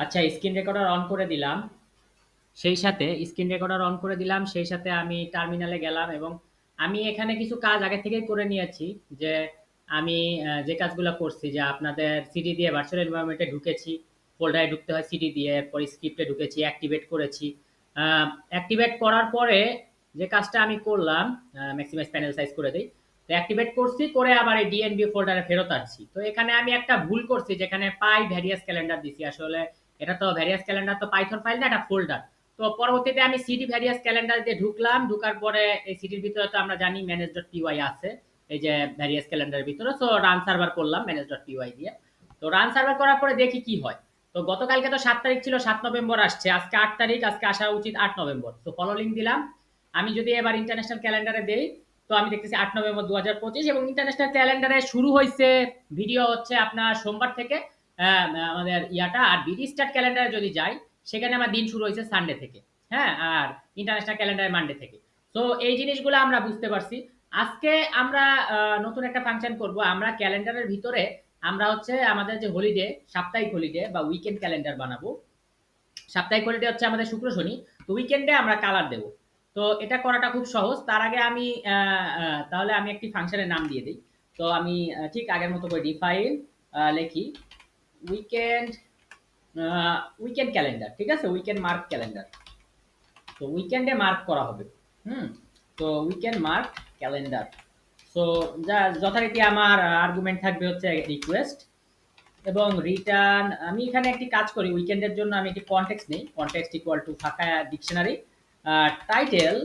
আচ্ছা, screen recorder on করে দিলাম। সেই সাথে আমি টার্মিনালে গেলাম এবং আমি এখানে কিছু কাজ আগে থেকেই করে নিয়েছি। যে আমি যে কাজগুলো করছি, যে আপনাদের সিডি দিয়ে ভার্চুয়াল এনভায়রনমেন্টে ঢুকেছি, ফোল্ডারে ঢুকতে হয় সিডি দিয়ে, এরপর স্ক্রিপ্টে ঢুকেছি, অ্যাক্টিভেট করেছি। অ্যাক্টিভেট করার পরে যে কাজটা আমি করলাম, ম্যাক্সিমাইজ প্যানেল সাইজ করে দিই। তো অ্যাক্টিভেট করছি, করে আবার এই ডিএনবি ফোল্ডারে ফেরত আসছি। তো এখানে আমি একটা ভুল করছি, যেখানে পাই ভ্যারিয়াস ক্যালেন্ডার দিছি। আসলে এটা তো ভ্যারিয়াস ক্যালেন্ডার তো পাইথন ফাইল না, এটা ফোল্ডার। তো পরবর্তীতে আমি সিডি ভ্যারিয়াস ক্যালেন্ডার দিয়ে ঢুকলাম, ঢুকার পরে এই সিডির ভিতরে তো আমরা জানি ম্যানেজ ডট পিওয়াই আছে, এই যে ভ্যারিয়াস ক্যালেন্ডারের ভিতরে। তো রান সার্ভার করলাম ম্যানেজ ডট পিওয়াই দিয়ে। তো রান সার্ভার করার পরে দেখি কি হয়। তো গতকালকে তো 7 তারিখ ছিল, 7 নভেম্বর আসছে, আজকে 8 তারিখ, আজকে আসা উচিত 8 নভেম্বর। তো ফলো লিঙ্ক দিলাম। আমি যদি এবার ইন্টারন্যাশনাল ক্যালেন্ডারে দেই, তো আমি দেখতেছি 8 নভেম্বর 2025, এবং ইন্টারন্যাশনাল ক্যালেন্ডারে শুরু হয়েছে ভিডিও হচ্ছে আপনার সোমবার থেকে। আমাদের ইয়াটা আর বিডি স্টার্ট ক্যালেন্ডারে যদি যাই, সেখানে আমার দিন শুরু হয়েছে সানডে থেকে। হ্যাঁ, আর ইন্টারন্যাশনাল ক্যালেন্ডারে মানডে থেকে। তো এই জিনিসগুলো আমরা বুঝতে পারছি। আজকে আমরা নতুন একটা ফাংশন করব। আমরা ক্যালেন্ডারের ভিতরে আমরা হচ্ছে আমাদের যে হলিডে, সাপ্তাহিক হলিডে বা উইকেন্ড ক্যালেন্ডার বানাবো। সাপ্তাহিক হলিডে হচ্ছে আমাদের শুক্র শনি। তো উইকেন্ডে আমরা কালার দেব। তো এটা করাটা খুব সহজ। তার আগে আমি তাহলে আমি একটি ফাংশনের নাম দিয়ে দিই। তো আমি ঠিক আগের মতো করে ডিফাইন লিখি উইকেন্ড, উইকেন্ড ক্যালেন্ডার। ঠিক আছে, উইকেন্ড মার্ক ক্যালেন্ডার। তো উইকেন্ডে মার্ক করা হবে। হুম। তো উইকেন্ড মার্ক ক্যালেন্ডার। সো যা যথারীতি আমার আর্গুমেন্ট থাকবে হচ্ছে রিকোয়েস্ট এবং রিটার্ন। আমি এখানে একটি কাজ করি, উইকেন্ডের জন্য আমি একটি কনটেক্সট নেই। কনটেক্সট ইকুয়াল টু ফাঁকা ডিকশনারি, টাইটেল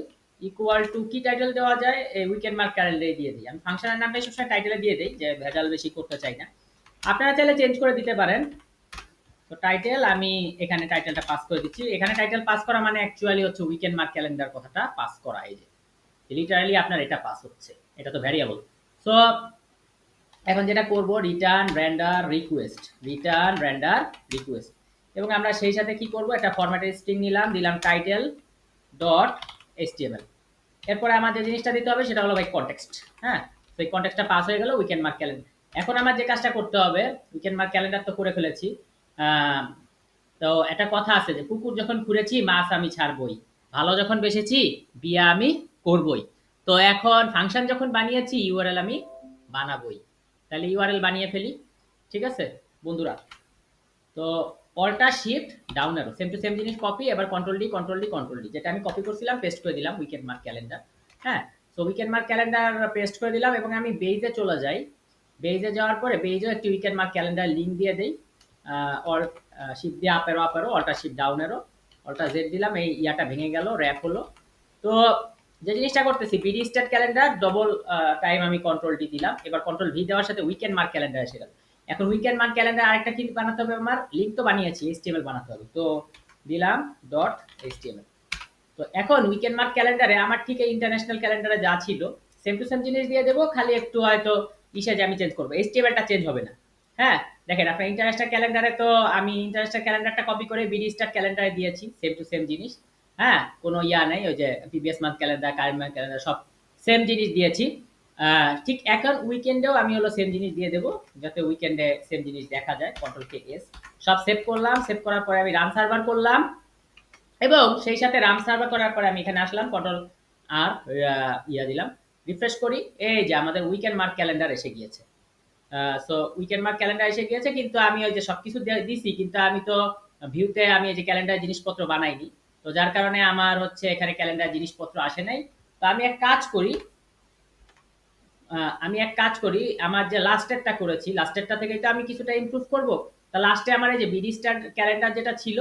ইকুয়াল টু কি টাইটেল দেওয়া যায়, এই উইকেন্ড মার্ক ক্যালেন্ডারে দিয়ে দিই। আমি ফাংশনের নামটা সবসময় টাইটেলে দিয়ে দিই, যে ভেজাল বেশি করতে চাই না। আপনারা চাইলে চেঞ্জ করে দিতে পারেন। তো টাইটেল আমি এখানে টাইটেলটা পাস করে দিচ্ছি। এখানে টাইটেল পাস করা মানে অ্যাকচুয়ালি হচ্ছে উইকেন্ড মার্ক ক্যালেন্ডার কথাটা পাস করা। এই যে লিটারালি আপনার এটা পাস হচ্ছে, এটা তো ভ্যারিয়েবল। সো এখন যেটা করব, return render request, return render request. এবং আমরা সেই সাথে কি করব, একটা ফরম্যাটের স্ট্রিং নিলাম, দিলাম টাইটেল ডট এইচটিএমএল। এরপরে আমার যে জিনিসটা দিতে হবে সেটা হলো ভাই কনটেক্সট। হ্যাঁ, তো এই কনটেক্সটটা পাস হয়ে গেল উইকেন্ড মার্ক ক্যালেন্ডার। এখন আমার যে কাজটা করতে হবে, উইকেন্ড মার্ক ক্যালেন্ডার তো করে ফেলেছি। আহ, তো একটা কথা আছে যে কুকুর যখন ঘুরেছি মাছ আমি ছাড়বই, ভালো যখন বেসেছি বিয়া আমি করবই। তো এখন ফাংশন যখন বানিয়েছি ইউআরএল আমি বানাবই। তাহলে ইউআরএল বানিয়ে ফেলি। ঠিক আছে বন্ধুরা। তো alt shift down arrow, same to same জিনিস কপি, এবার control D control D control D, যেটা আমি কপি করছিলাম পেস্ট করে দিলাম উইকেন্ড মার্ক ক্যালেন্ডার। হ্যাঁ। তো উইকেন্ড মার্ক ক্যালেন্ডার পেস্ট করে দিলাম এবং আমি বেইজে চলে যাই। বেইজে যাওয়ার পরে বেইজেও একটি উইকেন্ড মার্ক ক্যালেন্ডার লিঙ্ক দিয়ে দেই। অল্ট শিফট দিয়ে up arrow up arrow, অল্টা shift down arrow, অল্টা Z দিলাম, এই ইয়াটা ভেঙে গেল, র্যাপ হলো। তো যে জিনিসটা করতেছি, BD start calendar double time আমি কন্ট্রোল ডি দিলাম, এবার কন্ট্রোল ভি দেওয়ার সাথে উইকেন্ড মার্ক ক্যালেন্ডার এসে গেল। এখন উইকেন্ড মার্ক ক্যালেন্ডার আরেকটা কি বানাতে হবে, আমার লিঙ্ক তো বানিয়েছি, এইচটিএমএল বানাতে হবে। তো দিলাম ডট এইচটিএমএল। তো এখন উইকেন্ড মার্ক ক্যালেন্ডারে আমার ঠিক এই ইন্টারন্যাশনাল ক্যালেন্ডারে যা ছিল সেম টু সেম জিনিস দিয়ে দেবো, খালি একটু হয়তো ইসে যে আমি চেঞ্জ করবো, এইচটিএমএলটা চেঞ্জ হবে না। হ্যাঁ, দেখেন আপনার ইন্টারন্যাশনাল ক্যালেন্ডারে তো আমি ইন্টারন্যাশনাল ক্যালেন্ডারটা কপি করে বিডি স্টার্ট ক্যালেন্ডারে দিয়েছি, সেম টু সেম জিনিস। হ্যাঁ, কোনো ইয়া নেই, ওই যে previous month calendar current month calendar সব সেম জিনিস দিয়েছি। ঠিক এখন উইকেন্ডেও আমি হলো সেম জিনিস দিয়ে দেবো, যাতে উইকেন্ডে সেম জিনিস দেখা যায়। কন্ট্রোল কে এস, সব সেভ করলাম। সেভ করার পরে আমি রান সার্ভার করলাম এবং সেই সাথে রাম সার্ভার করার পরে আমি এখানে আসলাম, কন্ট্রোল আর ইয়া দিলাম, রিফ্রেশ করি। এই যে আমাদের উইকেন্ড মার্ক ক্যালেন্ডার এসে গিয়েছে। সো উইকেন্ড মার্ক ক্যালেন্ডার এসে গিয়েছে, কিন্তু আমি ওই যে সবকিছু দিছি, কিন্তু আমি তো ভিউতে আমি এই যে ক্যালেন্ডার জিনিসপত্র বানাইনি। তো যার কারণে আমার হচ্ছে এখানে ক্যালেন্ডার জিনিসপত্র আসে নাই। তো আমি এক কাজ করি, আমার যে লাস্টেরটা করেছি, লাস্টেরটা থেকে তো আমি কিছুটা ইমপ্রুভ করব। তা লাস্টে আমার এই যে বিডি স্টার ক্যালেন্ডার যেটা ছিল,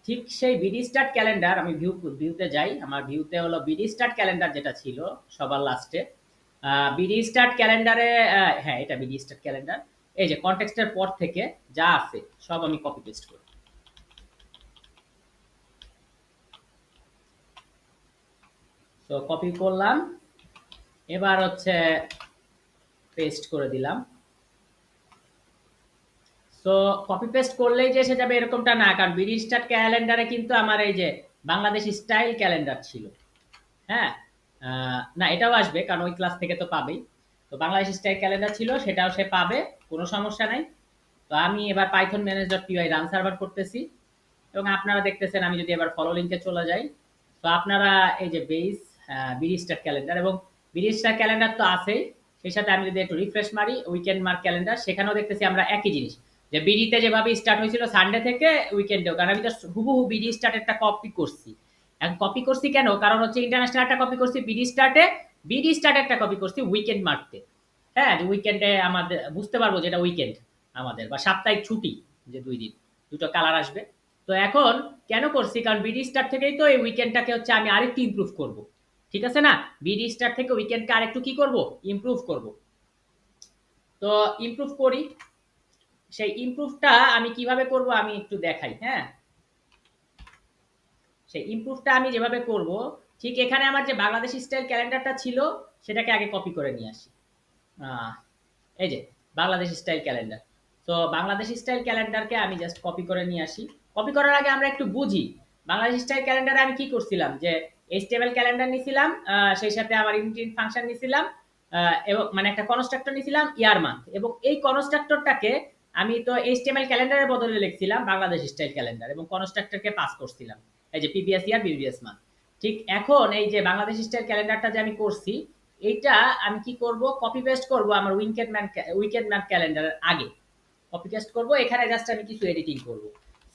ঠিক সেই বিডি স্টার্ট ক্যালেন্ডার, আমি ভিউতে যাই, আমার ভিউতে হলো বিডি স্টার্ট ক্যালেন্ডার যেটা ছিল সবার লাস্টে। বিডি স্টার্ট ক্যালেন্ডারে, হ্যাঁ এটা বিডি স্টার্ট ক্যালেন্ডার। এই যে কনটেক্সটের পর থেকে যা আছে সব আমি কপি পেস্ট করি। তো কপি করলাম, এবার হচ্ছে পেস্ট করে দিলাম। তো কপি পেস্ট করলেই যে এসে যাবে এরকমটা না, কারণ বিডি স্টার্ট ক্যালেন্ডারে কিন্তু আমার এই যে বাংলাদেশ স্টাইল ক্যালেন্ডার ছিল। হ্যাঁ, না এটাও আসবে, কারণ ওই ক্লাস থেকে তো পাবেই। তো বাংলাদেশ স্টাইল ক্যালেন্ডার ছিল, সেটাও সে পাবে, কোনো সমস্যা নাই। তো আমি এবার পাইথন manage.py রান সার্ভার করতেছি এবং আপনারা দেখতেছেন আমি যদি এবার ফলো লিঙ্কে চলে যাই, তো আপনারা এই যে বেস বিডি স্টার ক্যালেন্ডার এবং বিডি স্টার ক্যালেন্ডার তো আছেই, সেই সাথে আমি যদি একটু রিফ্রেশ মারি উইকেন্ড মার্ক ক্যালেন্ডার, সেখানেও দেখতেছি আমরা একই জিনিস, যে বিডিতে যেভাবে স্টার্ট হয়েছিল সানডে থেকে উইকেন্ডেও, কারণ আমি তো হুবহু বিডি স্টার্টেরটা কপি করছি। এখন কপি করছি কেন, কারণ হচ্ছে ইন্টারন্যাশনাল একটা কপি করছি বিডি স্টার্টে একটা কপি করছি উইকেন্ড মারতে। হ্যাঁ, যে উইকেন্ডে আমাদের বুঝতে পারবো যেটা উইকেন্ড আমাদের, বা সাপ্তাহিক ছুটি, যে 2 দিন দুটো কালার আসবে। তো এখন কেন করছি, কারণ বিডি স্টার থেকেই তো এই উইকেন্ডটাকে হচ্ছে আমি আরেকটু ইমপ্রুভ করব। ঠিক আছে না, বিডি স্টার থেকে উইকেন্ডকে আরেকটু কি করব, ইমপ্রুভ করব। তো ইমপ্রুভ করি, সেই ইমপ্রুভটা আমি কিভাবে করব আমি একটু দেখাই। হ্যাঁ, সেই ইমপ্রুভটা আমি যেভাবে করব, ঠিক এখানে আমার যে বাংলাদেশ স্টাইল ক্যালেন্ডারটা ছিল সেটাকে আগে কপি করে নিয়ে আসি। এই যে বাংলাদেশ স্টাইল ক্যালেন্ডার, তো বাংলাদেশ স্টাইল ক্যালেন্ডারকে আমি জাস্ট কপি করে নিয়ে আসি। কপি করার আগে আমরা একটু বুঝি বাংলাদেশ স্টাইল ক্যালেন্ডারে আমি কি করছিলাম, যে এইচটিএমএল ক্যালেন্ডার নিছিলাম, সেই সাথে আমার ইনবিল্ট ফাংশন নিছিলাম, এবং মানে একটা কনস্ট্রাক্টর নিছিলাম ইয়ার মান্থ, এবং এই কনস্ট্রাক্টরটাকে আমি তো এইচটিএমএল ক্যালেন্ডারের বদলে লিখছিলাম বাংলাদেশ স্টাইল ক্যালেন্ডার এবং কনস্ট্রাক্টরকে পাস করছিলাম এই যে পিবিএস ইয়ার বিবিএস মান্থ। ঠিক এখন এই যে বাংলাদেশ স্টাইল ক্যালেন্ডারটা যে আমি করছি, এইটা আমি কি করব, কপি পেস্ট করব আমার উইকেন্ড ম্যান ক্যালেন্ডারের আগে কপি পেস্ট করব, এখানে জাস্ট আমি কিছু এডিটিং করব।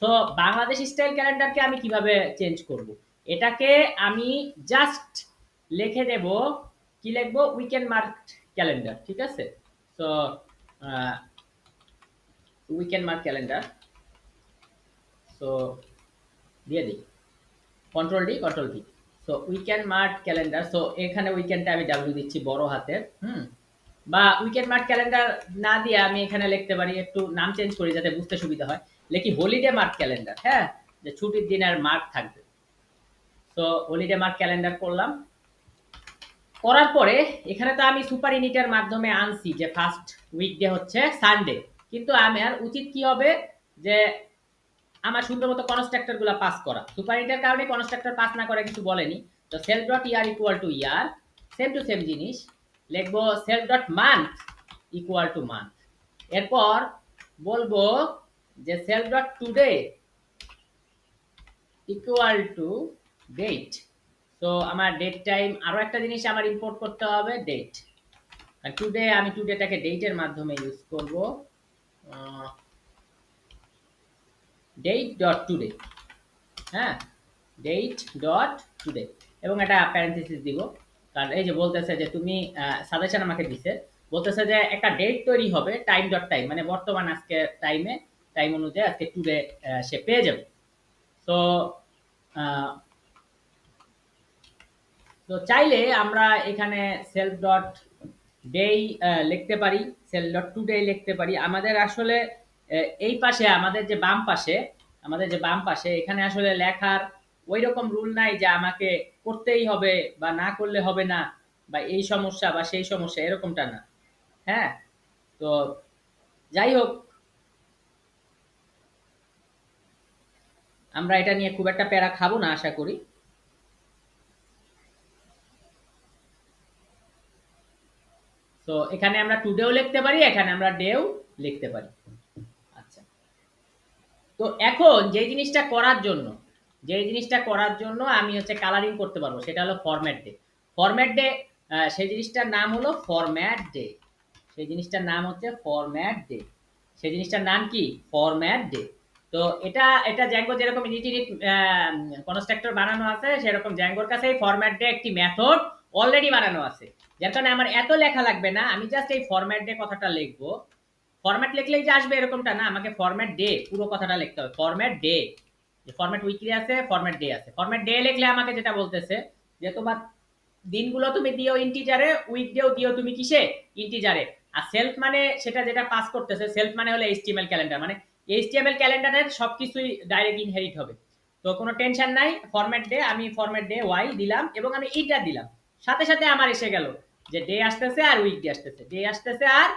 সো বাংলাদেশ স্টাইল ক্যালেন্ডারকে আমি কিভাবে চেঞ্জ করব, এটাকে আমি জাস্ট লিখে দেব, কি লিখবো, উইকেন্ড মার্ক ক্যালেন্ডার। ঠিক আছে, so weekend mark calendar, so দিয়ে দিই control V. So weekend mark calendar, so এখানে উইকেন্ডটা আমি ডাব্লিউ দিচ্ছি বড় হাতের। বা উইকেন্ড মার্ক ক্যালেন্ডার না দিয়ে আমি এখানে লিখতে পারি, একটু নাম চেঞ্জ করি যাতে বুঝতে সুবিধা হয়, লিখি হলিডে মার্ক ক্যালেন্ডার। হ্যাঁ, যে ছুটির দিনের মার্ক থাকবে। তো হলিডে মার্ক ক্যালেন্ডার করলাম, করার পরে এখানে তো আমি সুপার ইউনিটের মাধ্যমে আনছি যে ফার্স্ট উইকডে হচ্ছে সানডে, কিন্তু আমার উচিত কি হবে, যে আমার সুন্দর মতো কনস্ট্রাক্টর গুলা পাস করা। সুপার ইন্টের কারণে কনস্ট্রাক্টর পাস না করে কিছু বলেনি। তো self dot year equal to year, same to same জিনিস লিখবো, self dot month equal to month. এরপর বলবো যে self dot today equal to date. তো আমার ডেট টাইম, আরো একটা জিনিস আমার ইম্পোর্ট করতে হবে, ডেট। টুডে আমি টুডেটাকে ডেটের মাধ্যমে ইউজ করব, ডেট ডট টুডে। হ্যাঁ, ডেট ডট টুডে, এবং একটা প্যারেন্থেসিস দিব, কারণ এই যে বলতেছে যে তুমি সাজেশন আমাকে দিছে, বলতেছে যে একটা ডেট তৈরি হবে টাইম ডট টাইম, মানে বর্তমান আজকে টাইম অনুযায়ী আজকে টুডে সে পেয়ে যাবে। তো তো চাইলে আমরা এখানে সেলফ ডট ডেই লিখতে পারি, সেলফ ডট টুডে লিখতে পারি। আমাদের আসলে এই পাশে আমাদের যে বাম পাশে এখানে আসলে লেখার ওই রকম রুল নাই যে আমাকে করতেই হবে বা না করলে হবে না, বা এই সমস্যা বা সেই সমস্যা, এরকমটা না। হ্যাঁ, তো যাই হোক, আমরা এটা নিয়ে খুব একটা প্যারা খাবো না আশা করি। তো এখানে আমরা টুডেও লিখতে পারি, এখানে আমরা ডেও লিখতে পারি। আচ্ছা, তো এখন যে জিনিসটা করার জন্য আমি হচ্ছে কালারিং করতে পারবো, সেটা হলো ফরম্যাট ডে। সেই জিনিসটার নাম হলো ফরম্যাট ডে, সেই জিনিসটার নাম হচ্ছে ফরম্যাট ডে, সেই জিনিসটার নাম কি, ফরম্যাট ডে। তো এটা এটা জ্যাঙ্গো যেরকম ইনিট কনস্ট্রাক্টর বানানো আছে, সেরকম জ্যাঙ্গোর কাছে ফরম্যাট ডে একটি মেথড অলরেডি বানানো আছে, যার কারণে আমার এত লেখা লাগবে না, আমি জাস্ট এই ফরম্যাট ডে কথাটা লিখবো। ফরম্যাট লিখলেই যে আসবে এরকমটা না, আমাকে ফরম্যাট ডে পুরো কথাটা লিখতে হবে। ফরম্যাট ডে, যে ফরম্যাট উইকলি আছে, ফরম্যাট ডে আছে। ফরম্যাট ডে লিখলে আমাকে যেটা বলতেছে যে তোমার দিনগুলো তুমি দিও ইন্টিজারে, উইকডেও দিও তুমি কিসে, ইন্টিজারে। আর সেলফ মানে সেটা যেটা পাস করতেছে, সেলফ মানে হলো এইচটিএমএল ক্যালেন্ডার, মানে এইচটিএমএল ক্যালেন্ডারের সবকিছুই ডাইরেক্ট ইনহেরিট হবে। তো কোনো টেনশন নাই, ফরম্যাট ডে, আমি ফরম্যাট ডে ওয়াই দিলাম এবং আমি এইটা দিলাম, সাথে সাথে আমার এসে গেল যে ডে আসতেছে আর উইকডে আসতেছে, ডে আসতেছে আর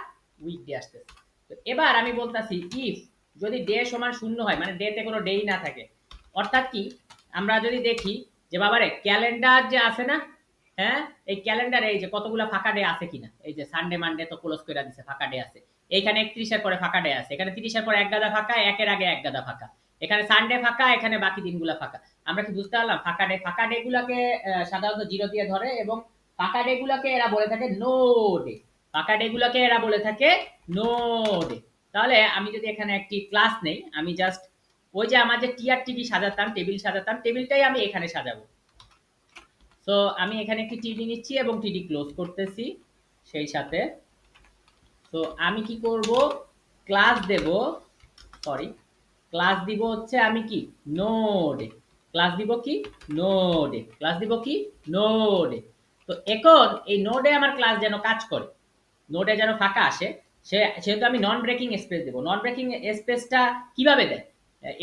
উইকডে আসতেছে। তো এবার আমি বলতাছি ইফ যদি ডে সমান 0 হয়, মানে ডেতে কোনো ডেই না থাকে, অর্থাৎ কি, আমরা যদি দেখি যে বাবারে ক্যালেন্ডার যে আছে না, হ্যাঁ, এই ক্যালেন্ডারে এই যে কতগুলো ফাঁকা ডে আছে কিনা, এই যে সানডে মানডে তো ক্লোজ করে দিছে, ফাঁকা ডে আছে, এইখানে 31-এর পরে ফাঁকা ডে আছে, এখানে 30-এর পরে এক গাদা ফাঁকা, একের আগে এক গাদা ফাঁকা, এখানে সানডে ফাঁকা, এখানে বাকি দিনগুলো ফাঁকা। আমরা কি বুঝতে পারলাম? ফাঁকা ডে গুলাকে সাধারণত জিরো দিয়ে ধরে, এবং ফাঁকা ডে গুলাকে এরা বলে থাকে নো ডে। ফাঁকা ডে গুলাকে এরা বলে থাকে নো ডে। তাহলে আমি যদি এখানে একটি ক্লাস নেই, আমি জাস্ট ওই যে আমার যে টিআরটিডি সাজাতাম, টেবিল সাজাতাম, টেবিলটাই আমি এখানে সাজাবো। তো আমি এখানে একটি টিডি নিচ্ছি এবং টিডি ক্লোজ করতেছি। সেই সাথে তো আমি কি করব, ক্লাস দেব, সরি, ক্লাস দিব হচ্ছে আমি কি নোডে, ক্লাস দিব কি নোডে, ক্লাস দিব কি নোডে। তো এখন এই নোডে আমার ক্লাস যেন কাজ করে, নোডে যেন ফাঁকা আসে, সেহেতু আমি নন ব্রেকিং স্পেস দেবো। নন ব্রেকিং স্পেসটা কিভাবে দেয়?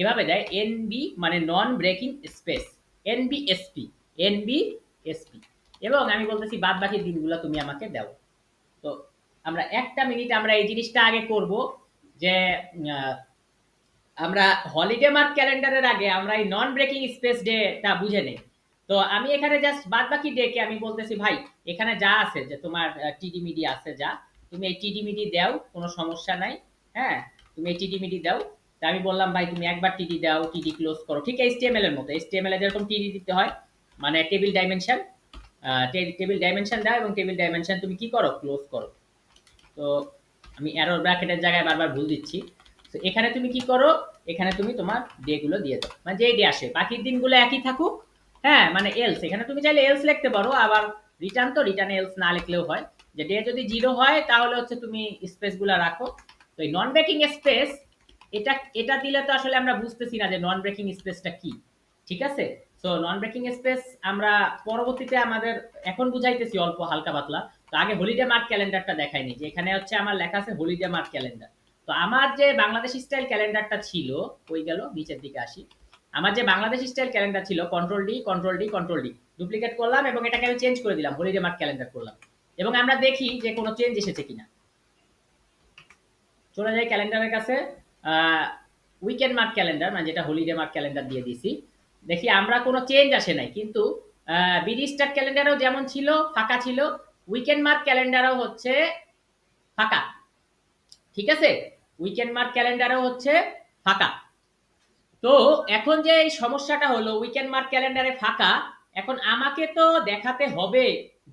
এভাবে দেয়, এনবি মানে নন ব্রেকিং স্পেস, এনবিএসপি, এনবিএসপি। এবং আমি বলতেছি বাদ বাকি দিনগুলো তুমি আমাকে দাও। তো আমরা একটা মিনিট আমরা এই জিনিসটা আগে করব, যে আমরা হলিডে মার্ক ক্যালেন্ডারের আগে আমরা এই নন ব্রেকিং স্পেস ডেটা বুঝে নেই। তো আমি এখানে জাস্ট বাদ বাকি ডে কে আমি বলতেছি ভাই এখানে যা আছে, যে তোমার টিডি মিডি আছে যা, তুমি এই টিডি মিডি দাও, কোনো সমস্যা নাই। হ্যাঁ, তুমি এই টিডি মিডি দাও। তা আমি বললাম ভাই তুমি একবার টিডি দাও, টিডি ক্লোজ করো, ঠিক এইচটিএমএল এর মতো। এইচটিএমএল এ যেরকম টিডি দিতে হয়, মানে টেবিল ডাইমেনশন, টেবিল ডাইমেনশন দাও এবং টেবিল ডাইমেনশন তুমি কি করো, ক্লোজ করো। তো আমি এরর ব্র্যাকেটের জায়গায় বারবার ভুল দিচ্ছি। তো এখানে তুমি কি করো, এখানে তুমি তোমার ডে গুলো দিয়ে দাও, মানে যেই ডে আসে বাকির দিনগুলো একই থাকুক। হ্যাঁ, মানে এলস, এখানে তুমি চাইলে এলস লিখতে পারো, আবার রিটার্ন তো রিটার্নে এলস না লিখলেও হয়। যে ডে যদি জিরো হয় তাহলে হচ্ছে তুমি স্পেস গুলা রাখো। তো এই নন ব্রেকিং স্পেস, এটা এটা দিলে তো আসলে আমরা বুঝতেছি না যে নন ব্রেকিং স্পেসটা কি। ঠিক আছে, সো নন ব্রেকিং স্পেস আমরা পরবর্তীতে আমাদের এখন বুঝাইতেছি অল্প হালকা পাতলা। তো আগে হলিডে মার্ক ক্যালেন্ডারটা দেখাইনি, যে এখানে হচ্ছে আমার লেখা আছে হলিডে মার্ক ক্যালেন্ডার। তো আমার যে বাংলাদেশ স্টাইল ক্যালেন্ডারটা ছিল, ওই গেল নিচের দিকে আসি। আমার যে বাংলাদেশ স্টাইল ক্যালেন্ডার ছিল, control D control D control D, duplicate করলাম এবং এটাকে আমি চেঞ্জ করে দিলাম, হলিডে মার্ক ক্যালেন্ডার করলাম। এবং আমরা দেখি যে কোনো চেঞ্জ এসেছে কিনা। চলে যাই ক্যালেন্ডারের কাছে, উইকেন্ড মার্ক ক্যালেন্ডার, মানে যেটা হলিডে মার্ক ক্যালেন্ডার দিয়ে দিছি। দেখি আমরা কোনো চেঞ্জ আসে নাই, কিন্তু বিডি স্টার ক্যালেন্ডারও যেমন ছিল ফাঁকা ছিল, উইকেন্ড মার্ক ক্যালেন্ডারও হচ্ছে ফাঁকা। ঠিক আছে, উইকেন্ড মার্ক ক্যালেন্ডারও হচ্ছে ফাঁকা। তো এখন যে এই সমস্যাটা হলো উইকেন্ড মার্ক ক্যালেন্ডারে ফাঁকা, এখন আমাকে তো দেখাতে হবে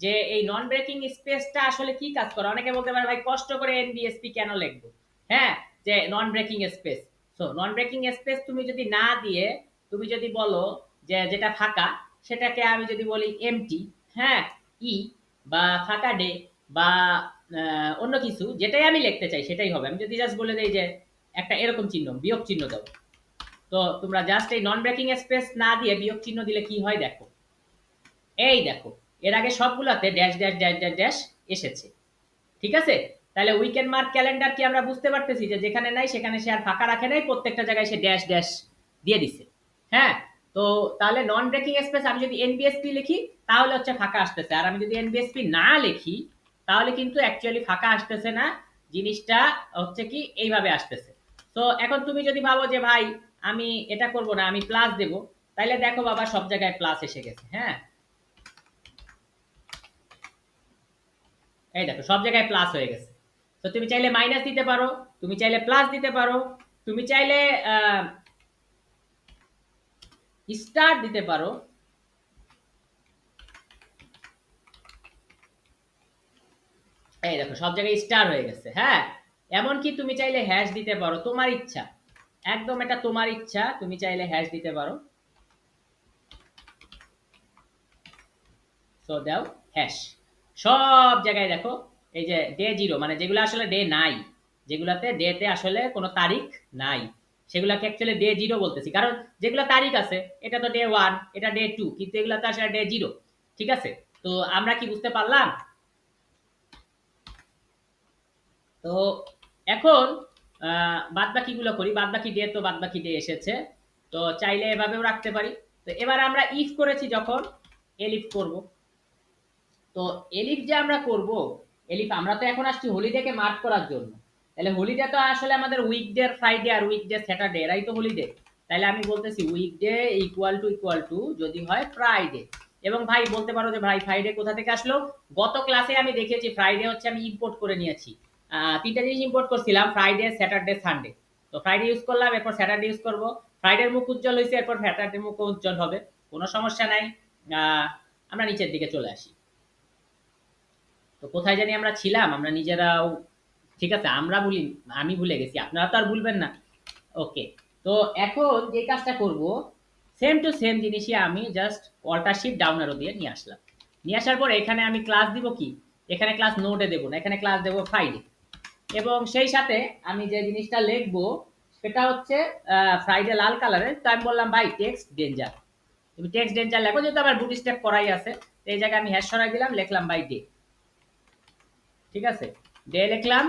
যে এই নন ব্রেকিং স্পেসটা আসলে কি কাজ করে। অনেকে বলতে পারে ভাই কষ্ট করে এনবিএসপি কেন লিখবো? হ্যাঁ, যে non breaking space, so non breaking space তুমি যদি না দিয়ে তুমি যদি বলো যে যেটা ফাঁকা, সেটাকে আমি যদি বলি এমটি, হ্যাঁ, ই, বা ফাঁকা ডে, বা অন্য কিছু যেটাই আমি লিখতে চাই সেটাই হবে। আমি যদি জাস্ট বলে দেই যে একটা এরকম চিহ্ন, বিয়োগ চিহ্ন দাও, তো তোমরা জাস্ট এই নন ব্রেকিং স্পেস না দিয়ে বিয়োগ চিহ্ন দিলে কি হয় দেখো, এই দেখো এর আগে সবগুলাতে dash dash dash dash dash এসেছে। ঠিক আছে, তাহলে উইকেন্ড মার্ক ক্যালেন্ডার কি আমরা বুঝতে পারতেছি যে যেখানে নাই সেখানে সে আর ফাঁকা রাখে নাই, প্রত্যেকটা জায়গায় সে ড্যাশ ড্যাশ দিয়ে দিছে। হ্যাঁ, তো তাহলে নন ব্রেকিং স্পেস আমি যদি এনবিএসপি লিখি তাহলে হচ্ছে ফাঁকা আসতেছে, আর আমি যদি এনবিএসপি না লিখি তাহলে কিন্তু অ্যাকচুয়ালি ফাঁকা আসতেছে না, জিনিসটা হচ্ছে কি এইভাবে আসতেছে। তো এখন তুমি যদি ভাবো যে ভাই আমি এটা করব না, আমি প্লাস দেব, তাইলে দেখো বাবা সব জায়গায় প্লাস এসে গেছে। হ্যাঁ, এই দেখো সব জায়গায় প্লাস হয়ে গেছে। তো তুমি চাইলে মাইনাস দিতে পারো, তুমি চাইলে প্লাস দিতে পারো, তুমি চাইলে স্টার দিতে পারো। এই দেখো সব জায়গায় স্টার হয়ে গেছে। হ্যাঁ, এমনকি তুমি চাইলে হ্যাশ দিতে পারো, তোমার ইচ্ছা, একদম এটা তোমার ইচ্ছা, তুমি চাইলে হ্যাশ দিতে পারো। সো দাও হ্যাশ, সব জায়গায় দেখো এই যে ডে জিরো, মানে যেগুলো আসলে ডে নাই, যেগুলাতে ডেতে আসলে কোনো তারিখ নাই, সেগুলাকে অ্যাকচুয়ালি ডে জিরো বলতেছি, কারণ যেগুলো তারিখ আছে এটা তো ডে ওয়ান, এটা ডে টু, কিন্তু এগুলো তো আসলে ডে জিরো। ঠিক আছে, তো আমরা কি বুঝতে পারলাম? তো এখন বাদ বাকিগুলো করি, বাদ বাকি ডে, তো বাদ বাকি ডে এসেছে, তো চাইলে এভাবেও রাখতে পারি। তো এবার আমরা ইফ করেছি যখন, এলিফ করব। তো এলিফ যে আমরা করব, এলিফ আমরা তো এখন আসছি হলিডেকে মার্ক করার জন্য। তাহলে হলিডে তো আসলে আমাদের উইকডে ফ্রাইডে আর উইকডে স্যাটারডে, এরাই তো হলিডে। তাহলে আমি বলতেছি উইকডে ইকুয়াল টু যদি হয় ফ্রাইডে। এবং ভাই বলতে পারো যে ভাই ফ্রাইডে কোথা থেকে আসলো, গত ক্লাসে আমি দেখেছি ফ্রাইডে হচ্ছে আমি ইম্পোর্ট করে নিয়েছি তিনটা জিনিস ইম্পোর্ট করছিলাম, ফ্রাইডে, স্যাটারডে, সানডে। তো ফ্রাইডে ইউজ করলাম, এরপর স্যাটারডে ইউজ করব। ফ্রাইডের মুখ উজ্জ্বল হয়েছে, এরপর স্যাটারডে মুখ উজ্জ্বল হবে, কোনো সমস্যা নাই। আমরা নিচের দিকে চলে আসি। তো কোথায় জানি আমরা ছিলাম, আমরা নিজেরাও, ঠিক আছে আমরা ভুলি, আমি ভুলে গেছি, আপনারা তো আর ভুলবেন না। ওকে, তো এখন যে কাজটা করব, সেম টু সেম জিনিসই আমি just alter shift down arrow দিয়ে নিয়ে আসলাম। নিয়ে আসার পর এখানে আমি ক্লাস দিব কি, এখানে ক্লাস নোটে দেবো না, এখানে ক্লাস দেবো ফ্রাইডে। এবং সেই সাথে আমি যে জিনিসটা লিখবো সেটা হচ্ছে ফ্রাইডে লাল কালারের। তো আমি বললাম ভাই টেক্সট ডেঞ্জার, তুমি টেক্সট ডেঞ্জার লেখো, যেহেতু আমার বুট স্টেপ করাই আছে। তো এই জায়গায় আমি হ্যাশ সরাই দিলাম, লিখলাম বাই ডে। ঠিক আছে, ডে লিখলাম।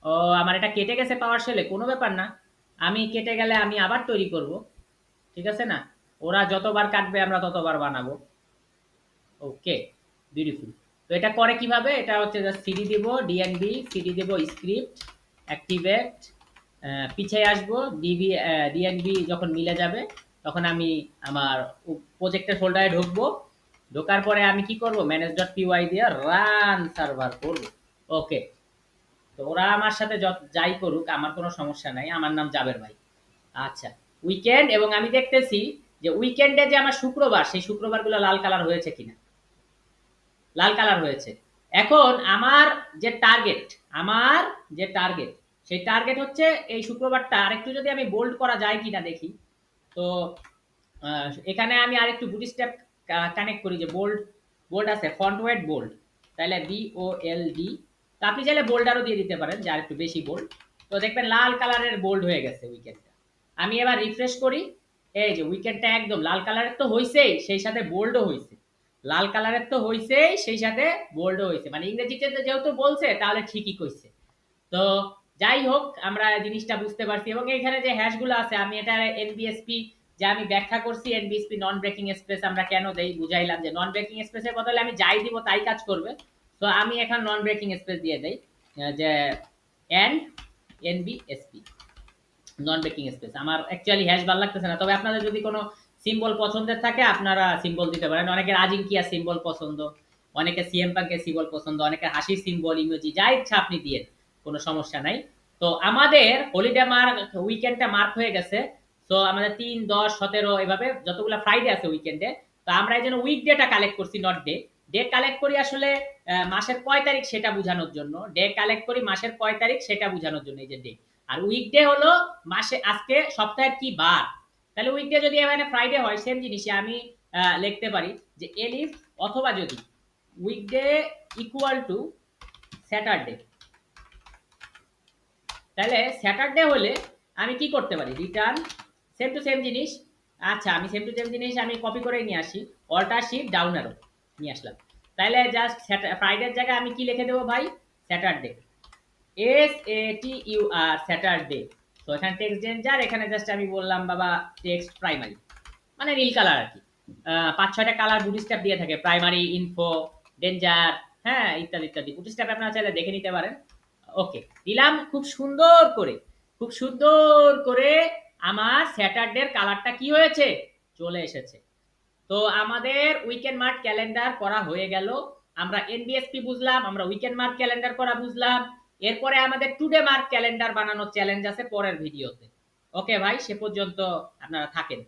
ও, আমার এটা কেটে গেছে পাওয়ার শেলে, কোনো ব্যাপার না, আমি কেটে গেলে আমি আবার তৈরি করব, ঠিক আছে না, ওরা যতবার কাটবে আমরা ততবার বানাবো। ওকে, বিউটিফুল। তো এটা করে কিভাবে, এটা হচ্ছে জাস্ট সিডি দিব, ডিএনবি সিডি দিব, স্ক্রিপ্ট অ্যাক্টিভেট, পিছিয়ে আসবো, ডিএনবি যখন মিলে যাবে তখন আমি আমার প্রজেক্টের ফোল্ডারে ঢুকবো। ঢোকার পরে আমি কি করব, ম্যানেজ ডট পিওয়াই দিয়ে রান সার্ভার করব। ওকে, তো ওরা আমার সাথে যাই করুক আমার কোনো সমস্যা নাই, আমার নাম জাবের ভাই। আচ্ছা, উইকেন্ড, এবং আমি দেখতেছি যে উইকেন্ডে যে আমার শুক্রবার, সেই শুক্রবারগুলো লাল কালার হয়েছে কিনা, লাল কালার হয়েছে। এখন আমার যে টার্গেট, আমার যে টার্গেট, সেই টার্গেট হচ্ছে এই শুক্রবারটা আরেকটু যদি আমি বোল্ড করা যায় কিনা দেখি। তো এখানে আমি আরেকটু বুটি স্টেপ কানেক্ট করি, যে বোল্ড, বোল্ড আছে ফন্ট ওয়েট বোল্ড, তাহলে BOLD। তো আপনি চাইলে বোল্ডারও দিয়ে দিতে পারেন, যে আরেকটু বেশি বোল্ড। তো দেখবেন লাল কালারের বোল্ড হয়ে গেছে উইকেন্ডটা। আমি এবার রিফ্রেশ করি, এই যে উইকেন্ডটা একদম লাল কালারের তো হইছেই, সেই সাথে বোল্ডও হইছে। লাল কালারের তো হইছেই, সেই সাথে বোল্ডও হইছে, মানে ইংরেজিতে যেহেতু বলছে তাহলে ঠিকই কইছে। তো যাই হোক, আমরা জিনিসটা বুঝতে পারছি। এবং এখানে যে হ্যাশগুলো আছে, আমি এটা এনবিএসপি যে আমি ব্যাখ্যা করছি, এনবিএসপি নন ব্রেকিং স্পেস আমরা কেন দেই বুঝাইলাম, যে নন ব্রেকিং স্পেসের বদলে আমি যাই দিব তাই কাজ করবে। তো আমি এখন নন ব্রেকিং স্পেস দিয়ে দেই, যে and NBSP non breaking space. আমার অ্যাকচুয়ালি হ্যাশ ভালো লাগতেছে না, তবে আপনাদের যদি কোনো সিম্বল পছন্দের থাকে আপনারা সিম্বল দিতে পারেন। অনেকের আজিঙ্কিয়া সিম্বল পছন্দ, অনেকে সিএম পাঙ্কের সিম্বল পছন্দ, অনেকের হাসির সিম্বল, ইমোজি, যা ইচ্ছা আপনি দিয়ে, কোনো সমস্যা নাই। তো আমাদের হলিডে মার্ক, উইকেন্ডটা মার্ক হয়ে গেছে। তো আমাদের 3, 10, 17 এভাবে যতগুলো ফ্রাইডে আছে উইকেন্ডে। তো আমরা এই জন্য উইকডেটা কালেক্ট করছি, নট ডে। ডে কালেক্ট করি আসলে মাসের কয় তারিখ সেটা বোঝানোর জন্য, ডে কালেক্ট করি মাসের কয় তারিখ সেটা বোঝানোর জন্য, এই যে ডে। আর উইকডে হলো মাসে, আজকে সপ্তাহের কি বার। তাহলে উইকডে যদি এখানে ফ্রাইডে হয়, সেম জিনিসই আমি লিখতে পারি যে এলিফ, অথবা যদি উইকডে ইকুয়াল টু স্যাটারডে, তাহলে স্যাটারডে হলে আমি কি করতে পারি, রিটার্ন সেম টু সেম জিনিস। আচ্ছা, আমি সেম টু সেম জিনিস আমি কপি করে নিয়ে আসি, অল্টার শিফট ডাউন অ্যারো নিয়ে আসলাম। তাহলে জাস্ট ফ্রাইডের জায়গায় আমি কি লিখে দেবো ভাই, স্যাটারডে, SATUR, স্যাটারডে। তো এখানে টেক্সট ডেঞ্জার, এখানে জাস্ট আমি বললাম বাবা টেক্সট প্রাইমারি, মানে নীল কালার আর কি। 5-6টা কালার বুট স্ট্র্যাপ দিয়ে থাকে, প্রাইমারি, ইনফো, ডেঞ্জার, হ্যাঁ ইত্যাদি ইত্যাদি। বুট স্ট্র্যাপ আপনারা চাইলে দেখে নিতে পারেন। ওকে, দিলাম খুব সুন্দর করে, খুব সুন্দর করে আমার স্যাটারডের কালারটা কি হয়েছে, চলে এসেছে। তো আমাদের উইকেন্ড মার্ক ক্যালেন্ডার করা হয়ে গেল। আমরা এনবিএসপি বুঝলাম, আমরা উইকেন্ড মার্ক ক্যালেন্ডার করা বুঝলাম। এরপরে আমাদের টুডে মার্ক ক্যালেন্ডার বানানোর চ্যালেঞ্জ আছে পরের ভিডিওতে। ওকে ভাই, সে পর্যন্ত আপনারা থাকেন।